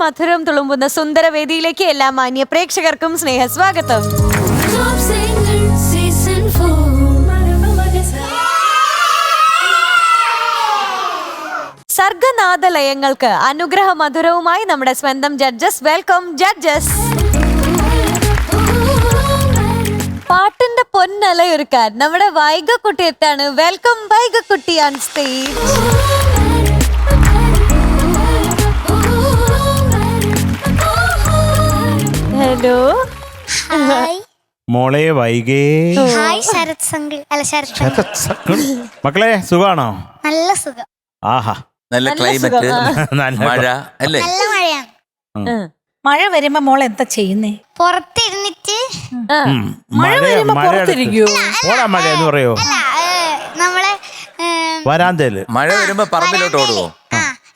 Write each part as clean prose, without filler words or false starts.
മധുരം തുളുമ്പുന്ന സുന്ദരവേദിയിലേക്ക് എല്ലാ മാന്യ പ്രേക്ഷകർക്കും സ്നേഹസ്വാഗതം. സർഗനാദലയങ്ങൾക്ക് അനുഗ്രഹ മധുരവുമായി നമ്മുടെ സ്വന്തം ജഡ്ജസ്. Welcome judges. പാട്ടിന്റെ പൊന്നലയൊരുക്കാൻ നമ്മുടെ വൈഗക്കുട്ടി എത്താണ്. വെൽക്കം വൈഗക്കുട്ടി ഓൺ സ്റ്റേജ്. ഹലോ മോളെ വൈകേ. ഹായ് ശരത് സംഗിൾ. അല്ല ശരത് മക്കളെ സുഖാണോ? നല്ല സുഖം. ആഹാ നല്ല ക്ലൈമറ്റ്, മഴ അല്ലേ? നല്ല മഴയാണ്. മഴ വരുമ്പോ മോൾ എന്താ ചെയ്യുന്നേ? പുറത്തിരുന്നിട്ട് മഴ വരുമ്പോ പുറത്തിരിക്കൂ. ഓടാ മഴ എന്ന് പറയോ? അല്ല നമ്മളെ വരാന്തേല് മഴ വരുമ്പോ പറമ്പിലോട്ട് ഓടുവോ?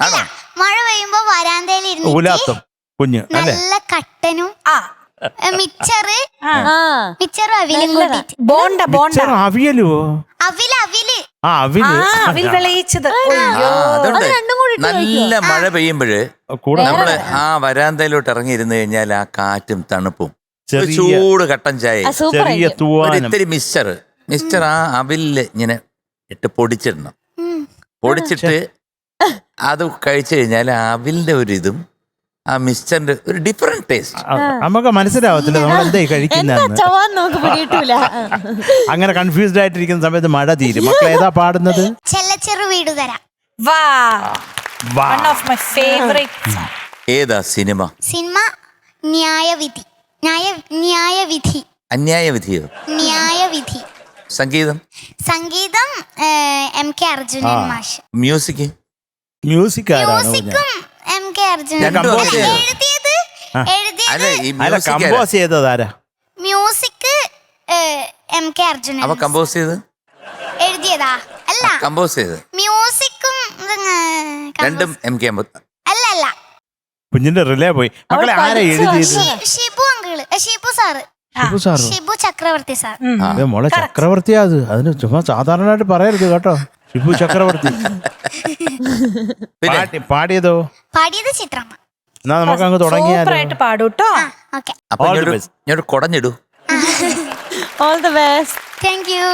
ആണോ? മഴ പെയ്യുമ്പോ വരാന്തയിൽ ഉലാത്തം കുഞ്ഞ് അല്ലേ? നല്ല കട്ടനും മിച്ചറ് ആ മിച്ചറും അവിലും കൂട്ടിട്ട്. ബോണ്ട ബോണ്ട അവിയലോ? അവില് അവിൽ വിളയിച്ചത്. അതുണ്ട്. നല്ല മഴ പെയ്യുമ്പോഴ് നമ്മള് ആ വരാന്തയിലോട്ട് ഇറങ്ങിയിരുന്ന് കഴിഞ്ഞാൽ ആ കാറ്റും തണുപ്പും ചൂട് കട്ടൻ ചായ, ചെറിയ തൂവാനം, ഇത്തിരി മിസ്റ്റർ ആ അവില് ഇങ്ങനെ ഇട്ട് പൊടിച്ചിടണം. പൊടിച്ചിട്ട് അത് കഴിച്ചു കഴിഞ്ഞാൽ അവിലിന്റെ ഒരു ഇതും ആ മിക്സ്ചറിന്റെ ഒരു ഡിഫറെന്റ് ടേസ്റ്റ് നമുക്ക് മനസ്സിലാവത്തില്ല നമ്മൾ എന്തായി കഴിക്കുന്നതെന്ന്. അങ്ങനെ കൺഫ്യൂസ്ഡ് ആയിട്ടിരിക്കുന്ന സമയത്ത് മഴ തീരും. മക്കൾ ഏതാ പാടുന്നത്? ചെല്ലച്ചെറു വീട് തരാം. വാ, one of my favorite. ഏതാ സിനിമ? ന്യായവിധി. ന്യായവിധി. അന്യായവിധിയോ? ന്യായവിധി. സംഗീതം എം കെ അർജുനൻ മാഷ്. മ്യൂസിക് മ്യൂസിക്കും എം കെ അർജുനൻ. കമ്പോസ് ചെയ്തതാരാ? Music M K Arjunan. അവ കമ്പോസ് ചെയ്ത് എഴുതിയതാ? അല്ല, കമ്പോസ് ചെയ്ത്. മ്യൂസിക്കും രണ്ടും എം കെ. അല്ല, കുഞ്ഞിന്റെ റിലേ പോയി. മക്കളെ ആരാ എഴുതിയത്? ഷിബു അങ്കിള്. ഷിബു സാറ്. ഷിബു ചക്രവർത്തി സാർ. മോളെ ചക്രവർത്തിയാ അത്. അതിന് ചുമ്മാ സാധാരണയായിട്ട് പറയരുത് കേട്ടോ. ഷിബു ചക്രവർത്തി. പാടിയതോ? പാടിയത് ചിത്രമ്മ. എന്നാ നമുക്ക് അങ്ങ് തുടങ്ങിയാലോ? പാടൂട്ടോ. ഓക്കെ, അപ്പൊ ഞാൻ കുടഞ്ഞിടൂ. All the best. Thank you.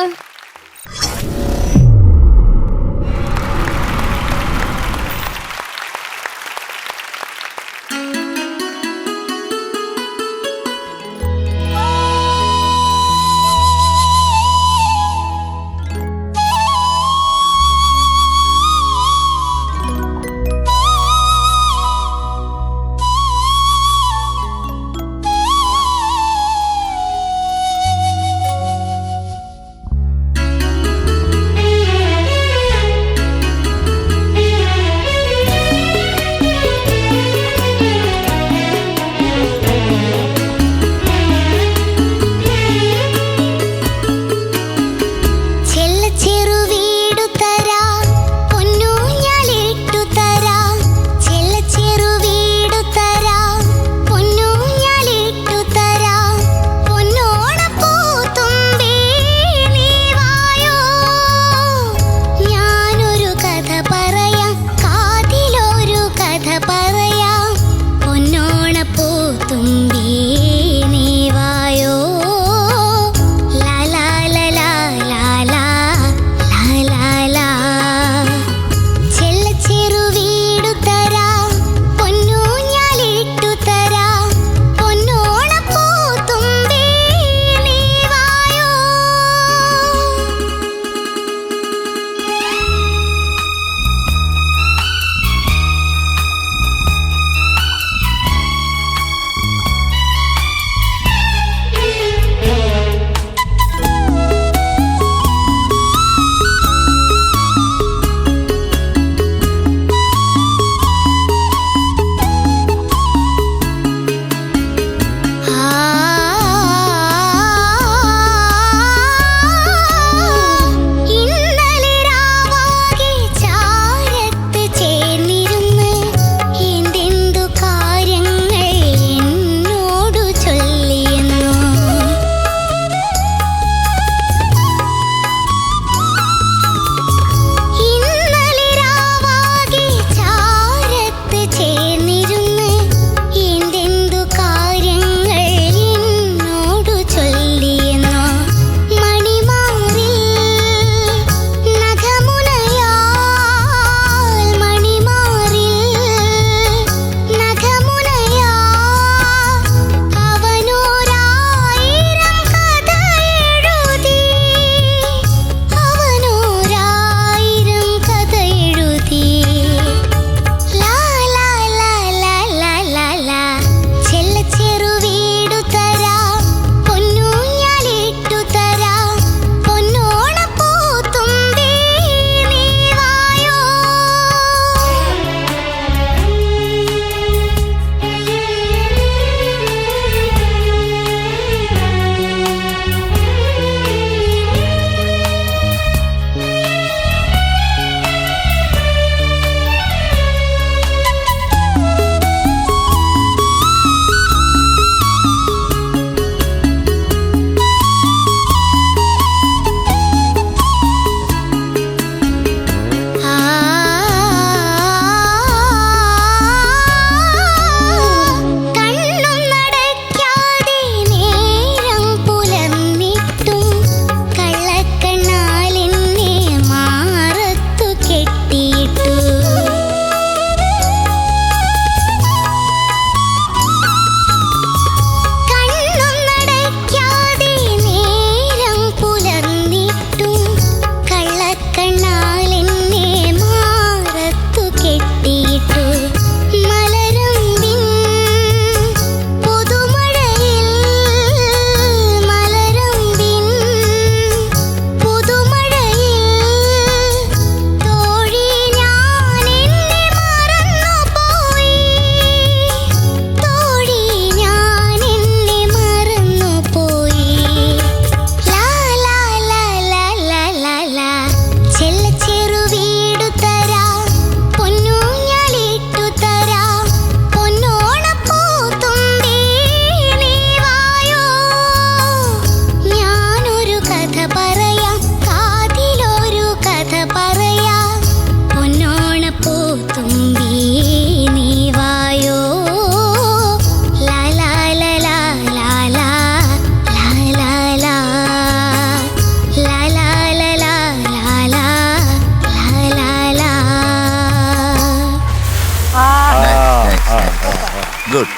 Good.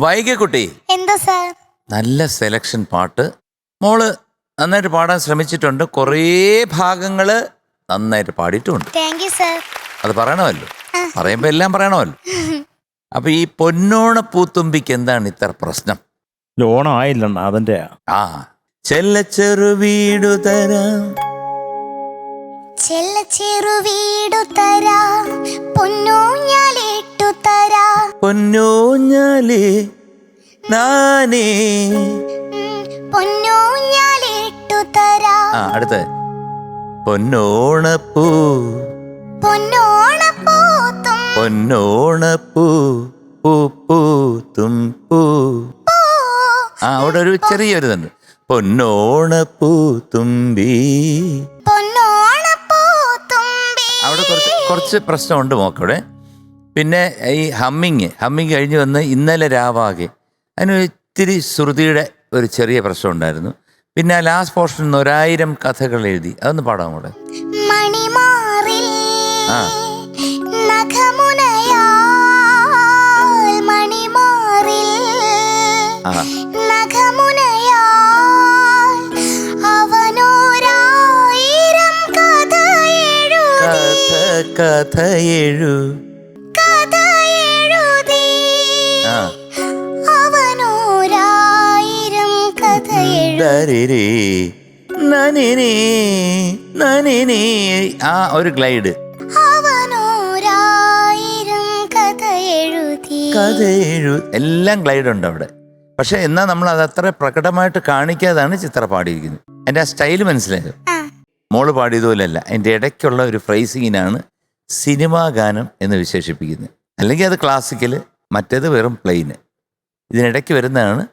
വൈകക്കുട്ടി, എന്താ സാർ? നല്ല സെലക്ഷൻ പാട്ട്. മോള് നന്നായിട്ട് പാടാൻ ശ്രമിച്ചിട്ടുണ്ട്. കുറേ ഭാഗങ്ങള് നന്നായിട്ട് പാടിയിട്ടുമുണ്ട്. Thank you sir. അത് പറയണമല്ലോ, പറയുമ്പോ എല്ലാം പറയണമല്ലോ. അപ്പൊ ഈ പൊന്നോണ പൂത്തുമ്പിക്ക് എന്താണ് ഇത്ര പ്രശ്നം? ഓണം ആയില്ലണ്ണ, അതിന്റെ ആ ചെല്ലച്ചെറു വീടു തരാം, ചെറു വീടു തരാ, പൊന്നൂഞ്ഞാലിട്ടു തരാ, പൊന്നൂഞ്ഞാലേ നാനേ. പൊന്നൂഞ്ഞാലിട്ടു തരാ. ആ അടുത്ത് പൊന്നോണപ്പൂ, പൊന്നോണപ്പൂ തുമ്പി, പൊന്നോണപ്പൂ പൂ പൂത്തും പൂ. ആ അവിടെ ഒരു ചെറിയൊരു ഇതുണ്ട്, പൊന്നോണപ്പൂ തുമ്പി. പൊന്നോണപ്പൂ തുമ്പി. അവിടെ കുറച്ച് പ്രശ്നമുണ്ട് മോക്കവിടെ. പിന്നെ ഈ ഹമ്മിങ് കഴിഞ്ഞ് വന്ന് ഇന്നലെ രാവാകെ, അതിന് ഇത്തിരി ശ്രുതിയുടെ ഒരു ചെറിയ പ്രശ്നം ഉണ്ടായിരുന്നു. പിന്നെ ആ ലാസ്റ്റ് പോർഷൻ 1000 കഥകൾ എഴുതി, അതൊന്ന് പാടാം കൂടെ. മണിമാറിൽ ആ നഖമുനയാൽ, മണിമാറിൽ ആ നഖമുനയാൽ, അവനോരായിരം കഥ എഴുതി, കഥ എഴു കഥ എഴുതി, ആ അവനോരായിരം കഥ എഴുതി. നനിനേ നനിനേ. ആ ഒരു ഗ്ലൈഡ്, അവനോരായിരം കഥ എഴുതി. കഥ എഴു, എല്ലാം ഗ്ലൈഡ് ഉണ്ട് അവിടെ. പക്ഷെ എന്നാൽ നമ്മൾ അത് അത്ര പ്രകടമായിട്ട് കാണിക്കാതാണ് ചിത്ര പാടിയിരിക്കുന്നത്. എൻ്റെ ആ സ്റ്റൈല് മനസ്സിലായോ? മോള് പാടിയതുപോലെയല്ല, അതിൻ്റെ ഇടയ്ക്കുള്ള ഒരു ഫ്രൈസിങ്ങിനാണ് സിനിമാ ഗാനം എന്ന് വിശേഷിപ്പിക്കുന്നത്. അല്ലെങ്കിൽ അത് ക്ലാസിക്കൽ, മറ്റേത് വെറും പ്ലെയിന്. ഇതിനിടയ്ക്ക് വരുന്നതാണ്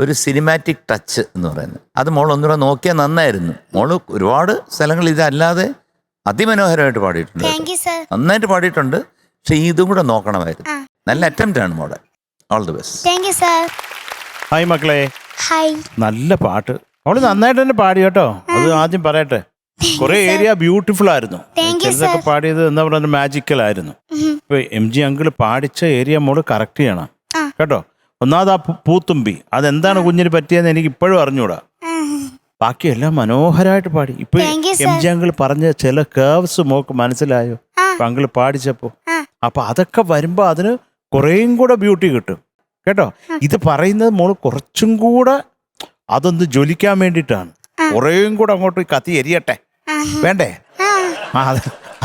ഒരു സിനിമാറ്റിക് ടച്ച് എന്ന് പറയുന്നത്. അത് മോൾ ഒന്നുകൂടെ നോക്കിയാൽ നന്നായിരുന്നു. മോള് ഒരുപാട് സ്ഥലങ്ങൾ ഇതല്ലാതെ അതിമനോഹരമായിട്ട് പാടിയിട്ടുണ്ട്, താങ്ക് യു സർ. നന്നായിട്ട് പാടിയിട്ടുണ്ട്. പക്ഷെ ഇതും കൂടെ നോക്കണമായിരുന്നു. നല്ല അറ്റംപ്റ്റ് ആണ് മോളെ. All the best. Thank you sir. Hi മക്കളെ, ഹായ്. നല്ല പാട്ട്. അവള് നന്നായിട്ട് തന്നെ പാടി കേട്ടോ, അത് ആദ്യം പറയട്ടെ. കുറെ ഏരിയ ബ്യൂട്ടിഫുൾ ആയിരുന്നു. Thank you, ചിലതൊക്കെ sir. പാടിയത് എന്താ പറയുക, മാജിക്കൽ ആയിരുന്നു. ഇപ്പൊ MG അങ്കിള് പാടിച്ച ഏരിയ മോള് കറക്റ്റ് ചെയ്യണം കേട്ടോ. ഒന്നാമത് ആ പൂത്തുമ്പി, അതെന്താണ് കുഞ്ഞിന് പറ്റിയെന്ന് എനിക്ക് ഇപ്പോഴും അറിഞ്ഞൂടാ. ബാക്കിയെല്ലാം മനോഹരമായിട്ട് പാടി. ഇപ്പൊ Thank you, sir. MG uncle പറഞ്ഞ ചില കേർവ്സ് മോക്ക് മനസ്സിലായോ ഇപ്പൊ അങ്കിള് പാടിച്ചപ്പോ? അപ്പൊ അതൊക്കെ വരുമ്പോ അതിന് കുറേയും കൂടെ ബ്യൂട്ടി കിട്ടും കേട്ടോ. ഇത് പറയുന്നത് മോള് കുറച്ചും കൂടെ അതൊന്ന് ജ്വലിക്കാൻ വേണ്ടിയിട്ടാണ്. കുറേയും കൂടെ അങ്ങോട്ട് കത്തി എരിയട്ടെ, വേണ്ടേ?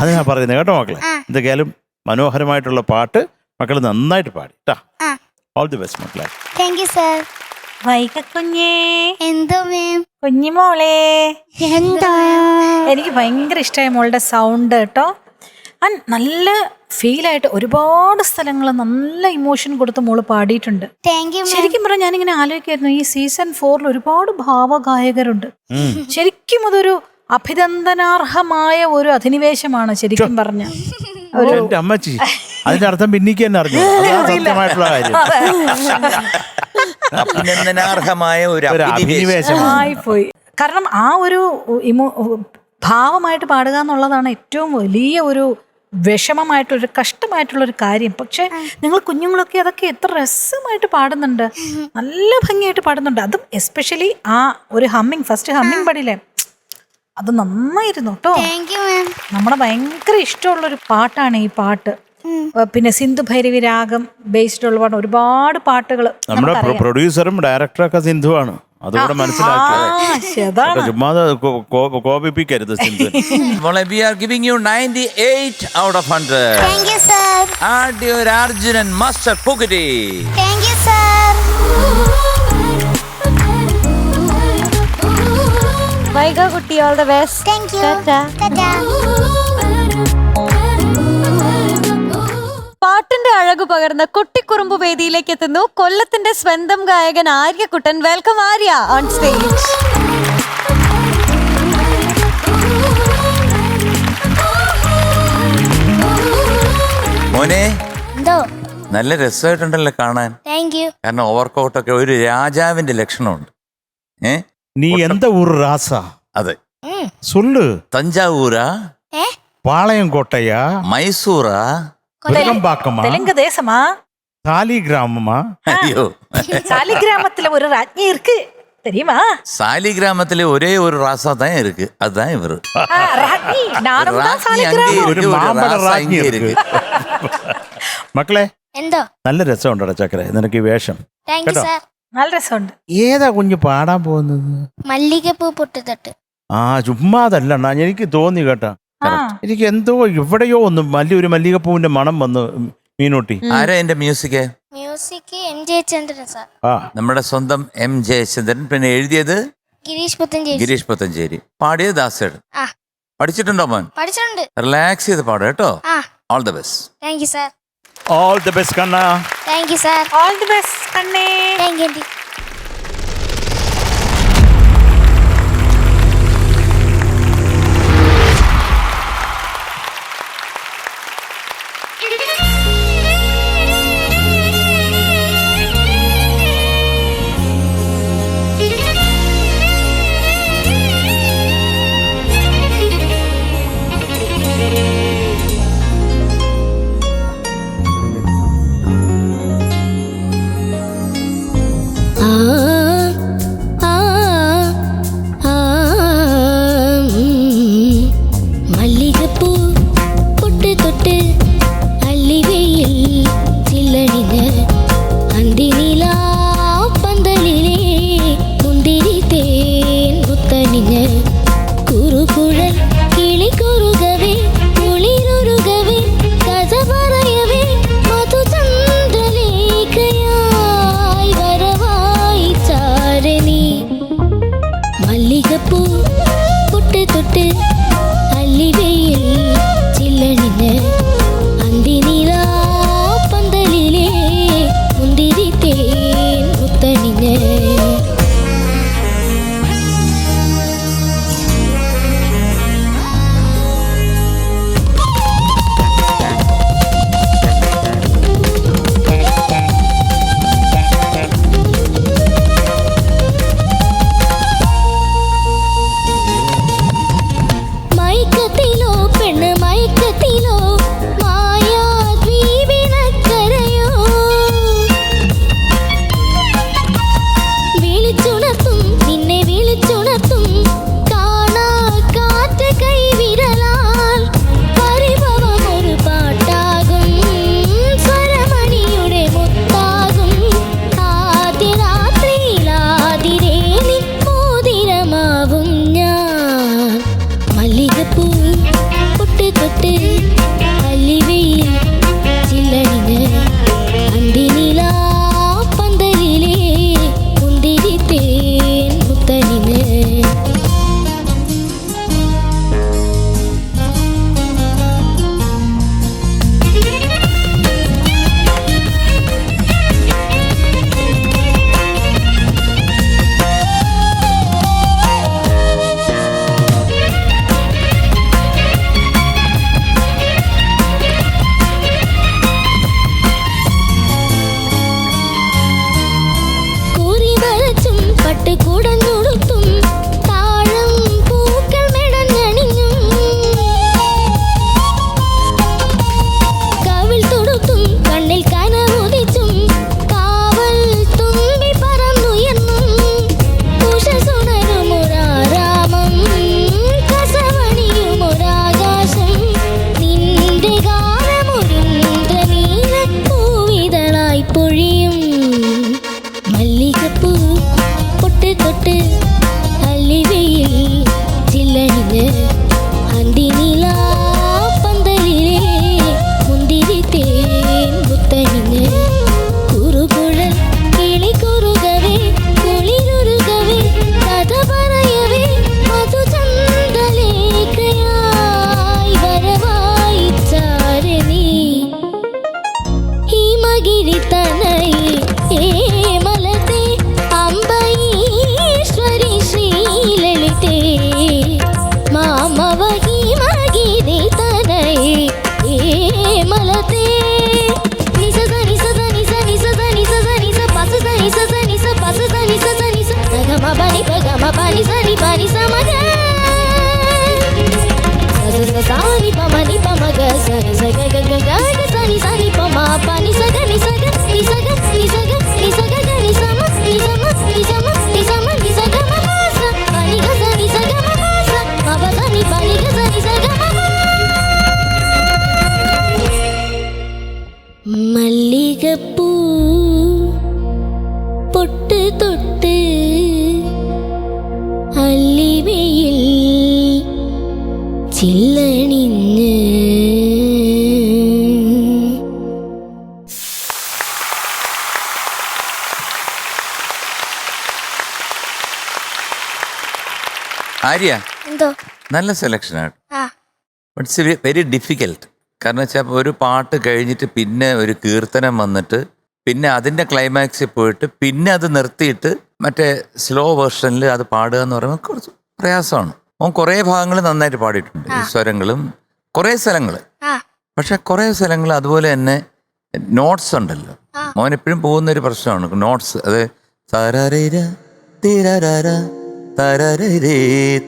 അത് ഞാൻ പറയുന്നത് കേട്ടോ മക്കളെ. എന്തൊക്കെയാലും മനോഹരമായിട്ടുള്ള പാട്ട് മക്കൾ നന്നായിട്ട് പാടി കേട്ടോ. ഓൾ ദി ബെസ്റ്റ് മക്കളെ. Thank you sir. വൈകക്കുഞ്ഞേ, എന്തോ മാം? കുഞ്ഞിമോളെ, എന്താ? എനിക്ക് ഭയങ്കര ഇഷ്ടമായി മോളുടെ സൗണ്ട് കേട്ടോ. നല്ല ഫീലായിട്ട് ഒരുപാട് സ്ഥലങ്ങൾ നല്ല ഇമോഷൻ കൊടുത്ത് മോള് പാടിയിട്ടുണ്ട്. Thank you. ശരിക്കും പറഞ്ഞാൽ ഞാനിങ്ങനെ ആലോചിക്കായിരുന്നു, ഈ സീസൺ 4 ഒരുപാട് ഭാവഗായകരുണ്ട്. ശരിക്കും അതൊരു അഭിനന്ദനാർഹമായ ഒരു അധിനിവേശമാണ് ശരിക്കും പറഞ്ഞ. എന്റെ അമ്മച്ചി, അതിന്റെ അർത്ഥം പിന്നിക്ക് തന്നെ അറിഞ്ഞു. സത്യമായിട്ടുള്ള കാര്യം, അഭിനന്ദനാർഹമായ ഒരു അഭിനിവേശമായി പോയി. കാരണം ആ ഒരു ഭാവമായിട്ട് പാടുക എന്നുള്ളതാണ് ഏറ്റവും വലിയ ഒരു വിഷമമായിട്ടൊരു കഷ്ടമായിട്ടുള്ളൊരു കാര്യം. പക്ഷെ നിങ്ങൾ കുഞ്ഞുങ്ങളൊക്കെ അതൊക്കെ എത്ര രസമായിട്ട് പാടുന്നുണ്ട്, നല്ല ഭംഗിയായിട്ട് പാടുന്നുണ്ട്. അതും എസ്പെഷ്യലി ആ ഒരു ഫസ്റ്റ് ഹമ്മിങ് പാടില്ലേ, അത് നന്നായിരുന്നു കേട്ടോ. Thank you ma'am. നമ്മുടെ ഭയങ്കര ഇഷ്ടമുള്ളൊരു പാട്ടാണ് ഈ പാട്ട്. പിന്നെ സിന്ധു ഭൈരവി രാഗം ബേസ്ഡ് ഉള്ള ഒരുപാട് പാട്ടുകൾ. നമ്മുടെ പ്രൊഡ്യൂസറും ഡയറക്ടറും ഒക്കെ സിന്ധുവാണ്, അതുകൂടെ മനസ്സിലാക്കുക. ചുമ്മാ കോപിപ്പിക്കരുത് Sindhu. We are giving you 98 out of 100. Thank you sir. Add your Arjunan Master Pugati. Thank you sir. Vaiga കുട്ടി, all the best. Thank you. Tata. പാട്ടിന്റെ അഴകു പകർന്ന കുട്ടിക്കുറുമ്പ് വേദിയിലേക്ക് എത്തുന്നു കൊല്ലത്തിന്റെ സ്വന്തം ഗായകൻ ആര്യക്കുട്ടൻ. Welcome Arya on stage. മോനെ, എന്തോ? നല്ല രസമായിട്ടുണ്ടല്ലോ കാണാൻ. Thank you. കാരണം ഓവർകോട്ടൊക്കെ ഒരു രാജാവിന്റെ ലക്ഷണമുണ്ട്. നീ എന്താ ഊര് രാസാ? അതെ. சொல்லு. തഞ്ചാവൂരാ, ഏ? പാളയം കോട്ടയാ, മൈസൂറാ, விருகம்பாக்கமா தெலுங்கு தேசமா? சாலிகிராமமா? അയ്യോ, சாலிகிராமத்துல ஒரு ராஜ்ஞி இருக்கு தெரியுமா? സാലിഗ്രാമത്തിലെ ഒരേ ഒരു റാസ தான் இருக்கு, அதுதான் இவரு. ராஜ்ஞி நானும் தான் റാണി അങ്ങേ சாலிகிராமம். ഒരു இருக்கு, ഒരു മാമ്പഴ റാസ റാജ്ഞി ഇങ്ങേ ഇருக்கு. இருக்கு. മക്കളെ എന്തോ നല്ല രസമുണ്ടോ ചക്കര നിനക്ക് ഈ വേഷം? താങ്ക് യു കേട്ടോ? സാർ. நல்ல രസമുണ്ട്. ഏതാ കുഞ്ഞ് പാടാൻ പോകുന്നത്? മല്ലികപ്പൂ പൊട്ടുതൊട്ട്. ആ ചുമ്മാതല്ല അണ്ണാ, എനിക്ക് തോന്നി കേട്ടാ. ആ. എനിക്ക് എന്തോ എവിടെയോ ഒന്ന് ഒരു മല്ലികപ്പൂവിന്റെ മണം വന്ന് മീനൂട്ടി. ആരാ എന്റെ music? Music M Jayachandran sir. ആ നമ്മുടെ സ്വന്തം എം ജയചന്ദ്രൻ. പിന്നെ എഴുതിയത് ഗിരീഷ് പുത്തഞ്ചേരി. ഗിരീഷ് പുത്തഞ്ചേരി. പാടിയത് ദാസേട്. ആ പഠിച്ചിട്ടുണ്ടോ മോൻ? പഠിച്ചിട്ടുണ്ട്. റിലാക്സ് ചെയ്ത് പാടും കേട്ടോ. ആ all the best. Thank you sir. All the best കണ്ണാ. Thank you sir. All the best കണ്ണേ. Thank you aunty. മല്ലികപ്പൂ പൊട്ട് തൊട്ട് അല്ലിവയിൽ ചില്ലണിഞ്ഞ അന്തിനിലാ പന്തലിലെ മുന്തിരി തേൻ മുത്തണിഞ്ഞ് കുറുകുഴൽ കിളിക്കുറുകവേ കുളിരുരുകവേ കഥ പറയവേ മധുചന്ദ്രലേഖയായി വരവായി ചാരണി. മല്ലികപ്പൂ പൊട്ട് തൊട്ട് അല്ലിവയിൽ ചില്ലണിഞ്ഞ് അന്തിനിലാ പന്തലിലെ മുന്തിരി തേൻ മുത്തണിഞ്ഞ് മയക്കത്തിലോ പെണ്ണ് മയക്കത്തിലോ മായാ ദ്വീപിനക്കരയോ വിളിച്ചുണർത്തും നിന്നെ വിളിച്ചുണർത്തും കാണാ കാറ്റ് കൈവിരലാൽ പരിഭവം ഒരു പാട്ടാകും സ്വരമണിയുടെ മുത്താകും ആദ്യ രാത്രിയിലാതിരേലി മോതിരമാവും ഞാൻ. മല്ലികപ്പൂ പൊട്ട് തൊട്ട് അല്ലിവയിൽ ചില്ലണിഞ്ഞ് അന്തിനിലാ പന്തലിലെ മുന്തിരി തേൻ മുത്തണിഞ്ഞ് കൂറി വരച്ചും പട്ട് കുടഞ്ഞുടുത്തും താഴം പൂക്കൾ മെടഞ്ഞണിഞ്ഞും കവിൾ തൊടുത്തും കണ്ണിൽ കനവുദിച്ചും കാവൽ തുമ്പി പറന്നുയർന്നും ഉഷസുണരുമൊരാരാമം കസവണിയുമൊരാകാശം നിന്റെ ഗാനമൊരിന്ദ്രനീല പൂവിതളായി പൊഴിയും. മല്ലികപ്പൂ പൊട്ട് തൊട്ട് അല്ലിവയിൽ ചില്ലണിഞ്ഞ് അന്തിനിലാ പന്തലിലെ മുന്തിരി തേൻ മുത്തണിഞ്ഞ് കുറുകുഴൽ കിളിക്കുറുകവേ കുളിരുരുകവേ കഥ പറയവേ മധുചന്ദ്രലേഖയായി വരവായി ചാരണി. ഹിമഗിരി തനയി ഏമലത്തെ അംബരീശ്വരി ശ്രീലളിതേ മാമവ ഹിമഗിരി തനയി ഏമലത്തെ നിസ നിസ നിസ നിസ നിസ നിസ പസ നിസ നിസ പസ നിസ നിസ ഗമ ബനി ഗമ ബനി സനി ബനി സമഗ സ സ സാനി പമനി പമഗ സ സ ഗ ഗ ഗ ഗ സനി മല്ലികപ്പൂ പൊട്ട് തൊട്ട് അല്ലിവയിൽ ചില്ലണിഞ്ഞ് ആര്യ എന്തോ നല്ല സെലക്ഷനാണ്. ആ ഇറ്റ്സ് വെരി ഡിഫിക്കൽട്ട്. കാരണം വെച്ചാൽ ഒരു പാട്ട് കഴിഞ്ഞിട്ട് പിന്നെ ഒരു കീർത്തനം വന്നിട്ട് പിന്നെ അതിൻ്റെ ക്ലൈമാക്സിൽ പോയിട്ട് പിന്നെ അത് നിർത്തിയിട്ട് മറ്റേ സ്ലോ വേർഷനിൽ അത് പാടുക എന്ന് പറയുമ്പോൾ കുറച്ച് പ്രയാസമാണ്. ഓൻ കുറേ ഭാഗങ്ങൾ നന്നായിട്ട് പാടിയിട്ടുണ്ട്, ഈ സ്വരങ്ങളും കുറേ സ്ഥലങ്ങൾ. ആ പക്ഷെ കുറേ സ്ഥലങ്ങൾ അതുപോലെ തന്നെ നോട്ട്സ് ഉണ്ടല്ലോ. മോൻ എപ്പോഴും പോകുന്നൊരു പ്രശ്നമാണ് നോട്ട്സ്. അത് തരരിര തിരരര തരരരേ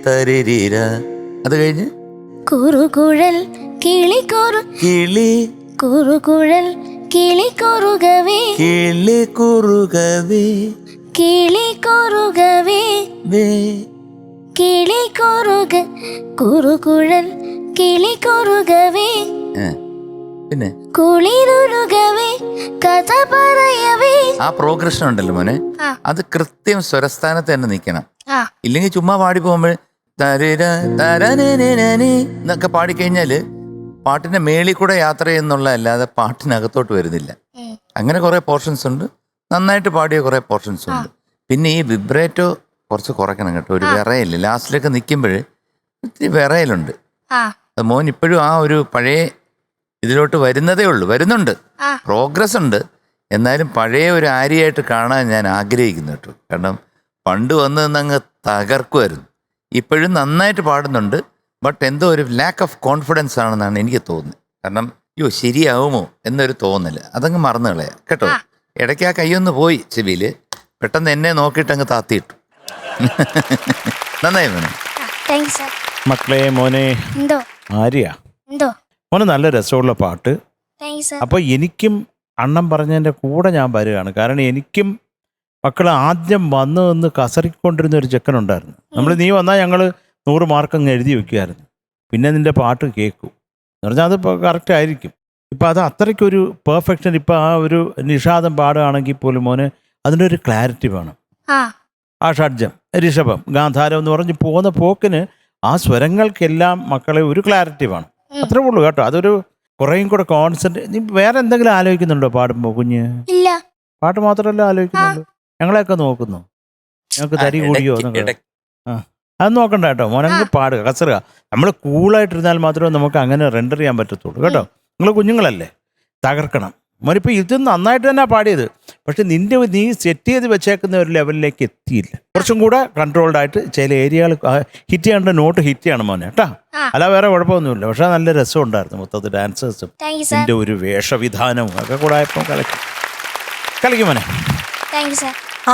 തരരിര, അത് കഴിഞ്ഞ് കുറുകുഴൽ കിളി കിളി കുറുകുഴൽ കിളി കുറുകവേ കിളി കുറുകവേ കിളി കുറുകവേ വേ. കിളി കുറുക കുറുകുഴൽ കിളി കുറുകവേ പിന്നെ കുളിരുകവേ കഥ പറയവേ. ആ പ്രോഗ്രഷൻ ഉണ്ടല്ലോ മോനെ, ആ. അത് കൃത്യം സ്വരസ്ഥാനത്ത് തന്നെ നിൽക്കണം. ആ ഇല്ലെങ്കിൽ ചുമ്മാ പാടി പോകുമ്പോൾ എന്നൊക്കെ പാടിക്കഴിഞ്ഞാല് പാട്ടിന്റെ മേളിൽ കൂടെ യാത്ര ചെയ്യുന്നുള്ള അല്ലാതെ പാട്ടിനകത്തോട്ട് വരുന്നില്ല. അങ്ങനെ കുറെ പോർഷൻസ് ഉണ്ട്, നന്നായിട്ട് പാടിയ കുറെ പോർഷൻസ് ഉണ്ട്. പിന്നെ ഈ വിബ്രേറ്റോ കുറച്ച് കുറയ്ക്കണം കേട്ടോ. ഒരു വിറയില്ല ലാസ്റ്റിലൊക്കെ നിൽക്കുമ്പോൾ ഇത്തിരി വിറയലുണ്ട്. ആ അത് മോൻ ഇപ്പോഴും ആ ഒരു പഴയ ഇതിലോട്ട് വരുന്നതേ ഉള്ളൂ, വരുന്നുണ്ട്, ആ. പ്രോഗ്രസ് ഉണ്ട്. എന്നാലും പഴയ ഒരു ആര്യയായിട്ട് കാണാൻ ഞാൻ ആഗ്രഹിക്കുന്നു കേട്ടോ. കാരണം പണ്ട് വന്ന് നിന്നങ്ങ് തകർക്കുമായിരുന്നു. ഇപ്പോഴും നന്നായിട്ട് പാടുന്നുണ്ട്, ബട്ട് എന്തോ ഒരു ലാക്ക് ഓഫ് കോൺഫിഡൻസ് ആണെന്നാണ് എനിക്ക് തോന്നുന്നത്. കാരണം അയ്യോ ശരിയാവുമോ എന്നൊരു തോന്നല്, അതങ്ങ് മറന്നു കളയാം കേട്ടോ. ഇടയ്ക്ക് ആ കൈയൊന്ന് പോയി ചെവിയില്, പെട്ടെന്ന് എന്നെ നോക്കിയിട്ട് അങ്ങ് താത്തിയിട്ടു. നന്നായി മോനെ. Thank you sir. മക്കളെ മോനെ എന്തോ ആര്യ, എന്തോ മോനെ നല്ല രസമുള്ള പാട്ട്. Thank you sir. അപ്പോൾ എനിക്കും അണ്ണം പറഞ്ഞതിൻ്റെ കൂടെ ഞാൻ വരികയാണ്. കാരണം എനിക്കും മക്കൾ ആദ്യം വന്ന് നിന്ന് കസറിക്കൊണ്ടിരുന്ന ഒരു ചെക്കനുണ്ടായിരുന്നു. നീ വന്നാൽ ഞങ്ങൾ 100 മാർക്ക് അങ്ങ് എഴുതി വെക്കുമായിരുന്നു. പിന്നെ നിൻ്റെ പാട്ട് കേൾക്കും എന്ന് പറഞ്ഞാൽ അതിപ്പോൾ കറക്റ്റ് ആയിരിക്കും. ഇപ്പം അത് അത്രയ്ക്കൊരു പെർഫെക്ഷൻ. ഇപ്പം ആ ഒരു നിഷാദം പാടുകയാണെങ്കിൽ പോലും മോന് അതിൻ്റെ ഒരു ക്ലാരിറ്റി വേണം. ആ ഷഡ്ജം, ഋഷഭം, ഗാന്ധാരം എന്ന് പറഞ്ഞ് പോകുന്ന പോക്കിന് ആ സ്വരങ്ങൾക്കെല്ലാം മക്കളെ ഒരു ക്ലാരിറ്റി വേണം. അത്രേ ഉള്ളൂ കേട്ടോ. അതൊരു കുറേയും കൂടെ കോൺസെൻട്രേറ്റ്. നീ വേറെ എന്തെങ്കിലും ആലോചിക്കുന്നുണ്ടോ പാടുമ്പോൾ കുഞ്ഞ്? ഇല്ല. പാട്ട് മാത്രമല്ല ആലോചിക്കുന്നുള്ളൂ. ഞങ്ങളെയൊക്കെ നോക്കുന്നു, ഞങ്ങൾക്ക് തരി കൂടിയോ എന്നൊക്കെ. അത് നോക്കണ്ട കേട്ടോ മോനങ്ങ് പാടുക, കസറുക. നമ്മൾ കൂളായിട്ടിരുന്നാൽ മാത്രമേ നമുക്ക് അങ്ങനെ റെൻഡർ ചെയ്യാൻ പറ്റത്തുള്ളൂ കേട്ടോ. നിങ്ങൾ കുഞ്ഞുങ്ങളല്ലേ, തകർക്കണം മോനിപ്പോൾ. ഇത് നന്നായിട്ട് തന്നെ പാടിയത്, പക്ഷെ നീ സെറ്റ് ചെയ്ത് വെച്ചേക്കുന്ന ഒരു ലെവലിലേക്ക് എത്തിയില്ല. കുറച്ചും കൂടെ കൺട്രോൾഡ് ആയിട്ട് ചില ഏരിയകൾ ഹിറ്റ് ചെയ്യേണ്ട നോട്ട് ഹിറ്റ് ചെയ്യണം മോനെ കേട്ടോ. അല്ല വേറെ കുഴപ്പമൊന്നുമില്ല. പക്ഷെ നല്ല രസം ഉണ്ടായിരുന്നു മൊത്തത്തിൽ. ഡാൻസേഴ്സും നിന്റെ ഒരു വേഷവിധാനവും ഒക്കെ കൂടെ ആയപ്പോൾ കളിക്കും മോനെ.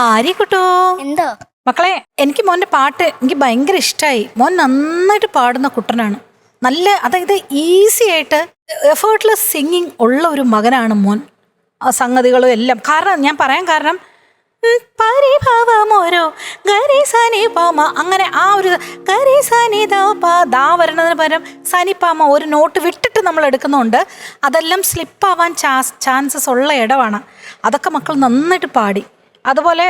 ആര്യക്കുട്ടോ എന്തോ മക്കളെ, എനിക്ക് മോൻ്റെ പാട്ട് എനിക്ക് ഭയങ്കര ഇഷ്ടമായി. മോൻ നന്നായിട്ട് പാടുന്ന കുട്ടനാണ്. നല്ല, അതായത് ഈസി ആയിട്ട് എഫേർട്ട്ലെസ് സിംഗിങ് ഉള്ള ഒരു മകനാണ് മോൻ. ആ സംഗതികളും എല്ലാം കാരണം ഞാൻ പറയാൻ കാരണം പരിഭാവമോരോ ഗരി സനി പാമ, അങ്ങനെ ആ ഒരു ഗരി സനി ദാ വരുന്നതിന് പകരം സനി പാമ ഒരു നോട്ട് വിട്ടിട്ട് നമ്മൾ എടുക്കുന്നുണ്ട്. അതെല്ലാം സ്ലിപ്പാവാൻ ചാൻസസ് ഉള്ള ഇടമാണ്. അതൊക്കെ മക്കൾ നന്നായിട്ട് പാടി. അതുപോലെ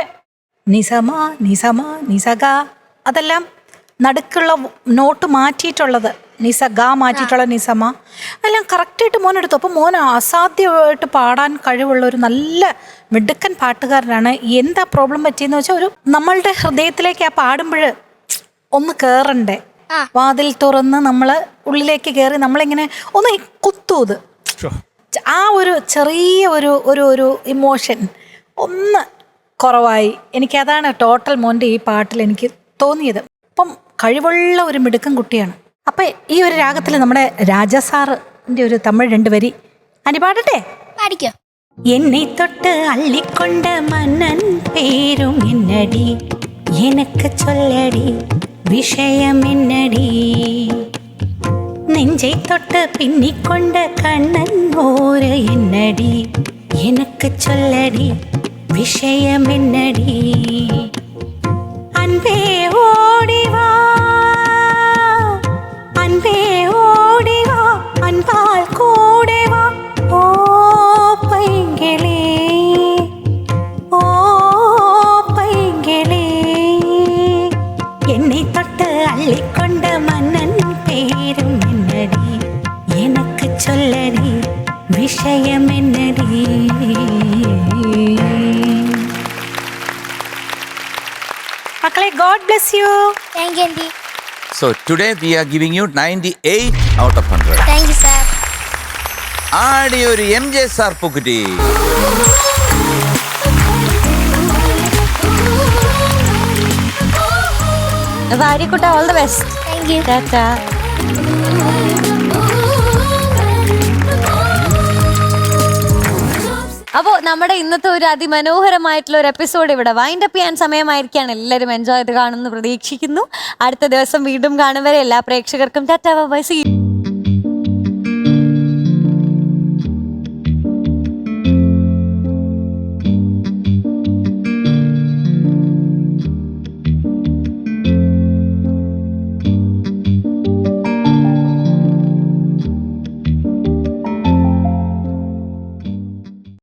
നിസമ നിസമ നിസഗ, അതെല്ലാം നടുക്കുള്ള നോട്ട് മാറ്റിയിട്ടുള്ളത്, നിസഗ മാറ്റിയിട്ടുള്ള നിസമ, എല്ലാം കറക്റ്റായിട്ട് മോൻ എടുത്തു. അപ്പോൾ മോൻ അസാധ്യമായിട്ട് പാടാൻ കഴിവുള്ള ഒരു നല്ല മിടുക്കൻ പാട്ടുകാരനാണ്. എന്താ പ്രോബ്ലം പറ്റിയെന്ന് വെച്ചാൽ, ഒരു നമ്മളുടെ ഹൃദയത്തിലേക്ക് ആ പാടുമ്പോൾ ഒന്ന് കയറണ്ടേ, വാതിൽ തുറന്ന് നമ്മൾ ഉള്ളിലേക്ക് കയറി നമ്മളിങ്ങനെ ഒന്ന് കുത്തൂത്. ആ ഒരു ചെറിയ ഒരു ഇമോഷൻ ഒന്ന് കുറവായി. എനിക്കതാണ് ടോട്ടൽ മോൻ്റെ ഈ പാട്ടിൽ എനിക്ക് തോന്നിയത്. അപ്പം കഴിവുള്ള ഒരു മിടുക്കൻ കുട്ടിയാണ്. അപ്പം ഈ ഒരു രാഗത്തിൽ നമ്മുടെ രാജാ സാറിൻ്റെ ഒരു തമിഴ് 2 വരി പാടട്ടെ? പാടിക്കോ. എന്നെ തൊട്ട് അള്ളിക്കൊണ്ട മന്നൻ പേരും എന്നടി, എനക്ക് ചൊല്ലടി വിഷയം എന്നടി, നെഞ്ചை തൊട്ട് പിന്നിക്കൊണ്ട കണ്ണൻ ഓര് എന്നടി, എനക്ക് ചൊല്ലടി விஷயம் என்னடி, அன்பே ஓடிவா அன்பே ஓடிவா அன்பால் கூடவா, ஓ பைங்க എന്നടി. മക്കളെ God bless you. Thank you aunty. So today we are giving you 98 out of 100. Thank you sir. ആടി ഒരു MJ സാർ പൂക്കുറ്റി. ആര്യക്കുട്ട all the best. Thank you. Tata. അപ്പോൾ നമ്മുടെ ഇന്നത്തെ ഒരു അതിമനോഹരമായിട്ടുള്ള ഒരു എപ്പിസോഡ് ഇവിടെ വൈൻഡ് അപ്പ് ചെയ്യാൻ സമയമായിരിക്കാണ്. എല്ലാവരും എൻജോയ് ചെയ്ത് കാണുമെന്ന് പ്രതീക്ഷിക്കുന്നു. അടുത്ത ദിവസം വീണ്ടും കാണും വരെ എല്ലാ പ്രേക്ഷകർക്കും tata bye bye. See U.